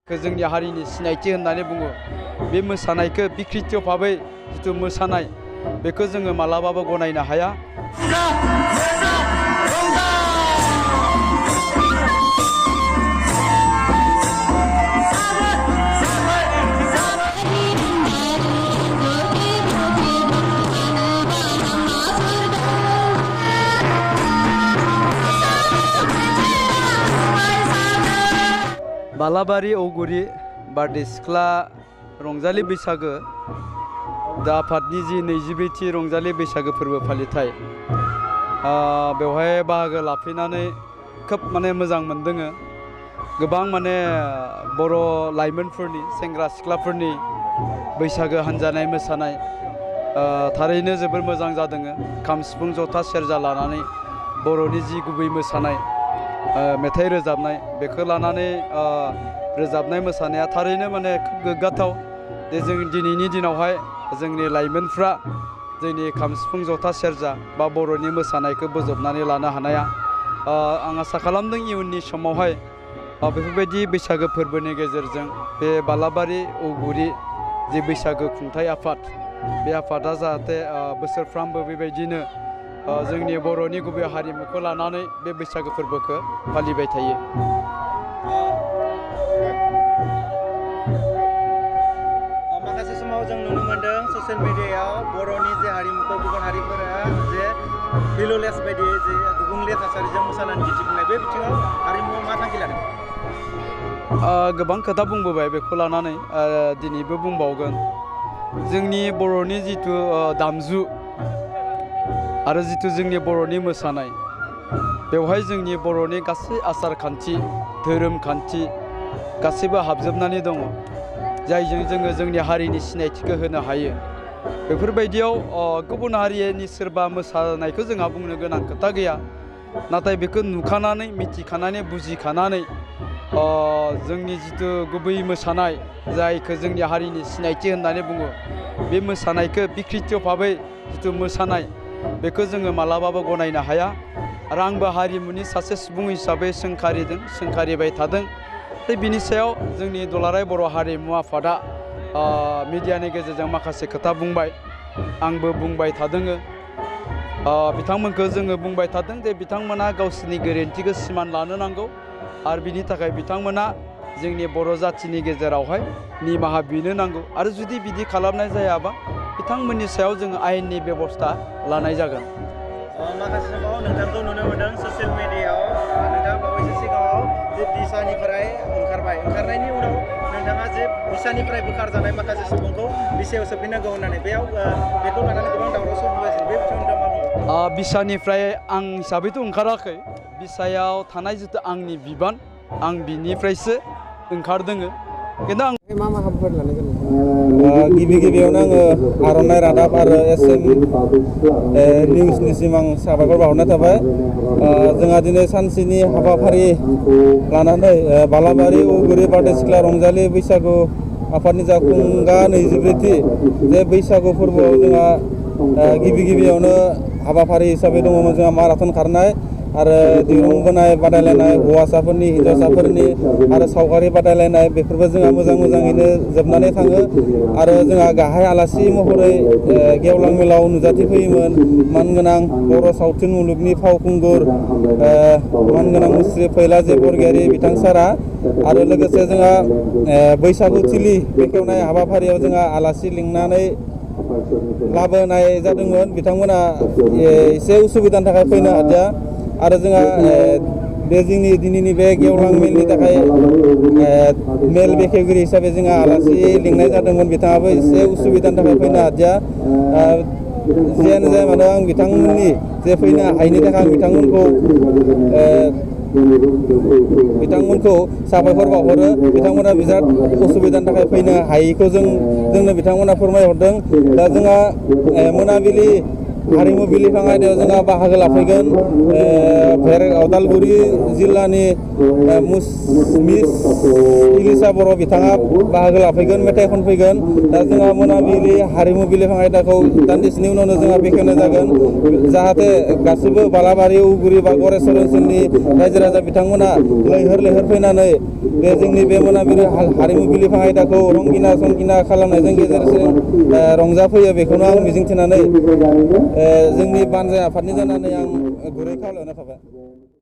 जोंनि हारिनि सिनायथि होननानै बुङो बे मोसानायखौ बिकृति भाबै जिथु मोसानाय बेखौ जोङो मालाबाबो गनायनो हाया। बालाबारि औगुरि बारदै सिख्ला रंजालि बैसागो दा आफादनि जि 22थि रंजालि बैसागो फोरबो फालिथाय बेवहाय बाहागो लाफैनानै खोब मोजां मोनदों। गोबां बर' लाइमोनफोरनि सेंग्रा सिख्लाफोरनि बैसागो हान्जानाय मोसानाय थारैनो जोबोर मोजां जादों। खाम सिफुं जथा सेरजा लानानै बर'नि जि गुबै मोसानाय मेथाइ रोजाबनाय बेखौ लानानै रोजाबनाय मोसानाया थारैनो खोब गोग्गाथाव जे जों दिनैनि दिनावहाय जोंनि लाइमोनफ्रा जोंनि खाम सिफुं जथा सेरजा बा बर'नि मोसानायखौ बोजबनानै लानो हानाया आं आसा खालामदों इयुननि समावहाय बेफोरबायदि बैसागो फोरबोनि गेजेरजों बे बालाबारि औगुरि जि बैसागो खुंथाय आफाद बे आफादा जाहाथे बोसोरफ्रामबो बेबायदिनो जोंनि बर'नि गुबै हारिमुखौ लानानै बे बैसागो फोरबोखौ फालिबाय थायो। माखासे समाव जों नुनो मोनदों ससियेल मिडियायाव बर'नि जे हारिमुखौ गुबुन हारिफोरा जे भिलुलेस बायदि जे गुबुंले थासारिजों मोसानानै दिन्थिफुंनाय बे बिथिङाव हारिमुआ मा थांखि लादों? गोबां खोथा बुंबोबाय बेखौ लानानै दिनैबो बुंबावगोन। जोंनि बर'नि जिथु दामजु आरो जिथु जोंनि बर'नि मोसानाय बेवहाय जोंनि बर'नि गासै आसार खान्थि धोरोम खान्थि गासैबो हाबजोबनानै दङ जायजों जोङो जोंनि हारिनि सिनायथिखौ होनो हायो। बेफोरबायदियाव गुबुन हारिनि सोरबा मोसानायखौ जोंहा बुंनो गोनां खोथा गैया, नाथाय बेखौ नुखानानै मिथिखानानै बुजिखानानै जोंनि जिथु गुबै मोसानाय जायखौ जोंनि हारिनि सिनायथि होननानै बुङो बे मोसानायखौ बिकृति भाबै जिथु मोसानाय बेखौ जोङो मालाबाबो गनायनो हाया। आरो आंबो हारिमुनि सासे सुबुं हिसाबै सोंखारिबाय थादों। बिनि सायाव जोंनि दुलाराय बर' हारिमु आफादा मिडियानि गेजेरजों माखासे खोथा बुंबाय, आंबो बुंबाय थादों। बिथांमोनखौ जोङो बुंबाय थादों जे बिथांमोना गावसोरनि गोरोन्थिखौ सिमान लानो नांगौ आरो बिनि थाखाय बिथांमोना जोंनि बर' जाथिनि गेजेरावहाय निमाहा बिनो नांगौ आरो जुदि बिदि खालामनाय जायाबा बिथांमोननि सायाव जोङो आयेननि बेबस्था लानाय जागोन। माखासे समाव नोंथांखौ नुनो मोनदों ससियेल मिडियायाव नोंथाङा बावैसो सिगाङाव जे बिसानिफ्राय ओंखारनायनि उनाव नोंथाङा जे बिसानिफ्राय बोखारजानाय माखासे सुबुंखौ बिसायाव सोफैनांगौ होननानै बेखौ लानानै गोबां दावराव सोमजिगासिनो बे बिथिङाव नोंथाङा मा बुङो? बिसानिफ्राय आं हिसाबैथ' ओंखाराखै। बिसायाव थानाय जिथु आंनि बिबान आं बिनिफ्रायसो ओंखारदों। खिन्थु आं मा हाबाफारि लानाय जादों? गिबियावनो आङो आर'नाइ रादाब आरो SM निउसनिसिम आं साबायखर बावहरनाय थाबाय। जोंहा दिनै सानसेनि हाबाफारि लानानै बालाबारि औगुरि बारदै सिख्ला रंजालि बैसागु आफादनि जा खुंगा 22थि जे बैसागु फोरबोआव जोंहा गिबियावनो हाबाफारि हिसाबै दङमोन जोंहा माराथन खारनाय आरो दिरुं बोनाय बादायलायनाय हौवासाफोरनि हिन्जावसाफोरनि आरो सावगारि बादायलायनाय बेफोरबो जोंहा मोजाङैनो जोबनानै थाङो। आरो जोंहा गाहाय आलासि महरै गेवलां मेलाव नुजाथिफैयोमोन मानगोनां बर' सावथुन मुलुगनि फावखुंगुर मानगोनां मुस्रि फैलाजि बरगयारि बिथां सारा आरो लोगोसे जोंहा बैसागु थिलि बेखेवनाय हाबाफारियाव जोंहा आलासि लिंनानै लाबोनाय जादोंमोन। बिथांमोना एसे उसुबिदानि थाखाय फैनो हादिया आरो जोंहा बे जोंनि दिनैनि बे गेवलां मेलनि थाखाय मेल बेखेवगिरि हिसाबै जोंहा आलासि लिंनाय जादोंमोन। बिथाङाबो एसे उसुबिदानि थाखाय फैनो हादिया। जियानो जाया मानो आं बिथांमोननि जे फैनो हायैनि थाखाय आं बिथांमोनखौ साबायखर बावहरो। बिथांमोना बिराद उसुबिदानि थाखाय फैनो हायैखौ जोंनो बिथांमोना फोरमायहरदों। दा जोंहा मोनाबिलि हारिमु बिलिफां आयदायाव जोंहा बाहागो लाफैगोन उदालगुरि जिल्लानि मिस इलिसा बर' बिथाङा बाहागो लाफैगोन मेथाइ खनफैगोन दा जोंहा मोनाबिलि हारिमु बिलिफां आयदाखौ दान्दिसेनि उनावनो जोंहा बेखेवनाय जागोन जाहाथे गासिबो बालाबारि उगुरि बा गरेस्वर ओनसोलनि रायजो राजा बिथांमोना लैहोर फैनानै बे जोंनि बे मोनाबिलि हारिमु बिलिफां आयदाखौ रंगिना संगिना खालामनायजों गेजेरजों रंजाफैयो बेखौनो आं मिजिंथिनानै जोंनि बानजाय आफादनि जानानै आं गुरै खावलायना थाबाय।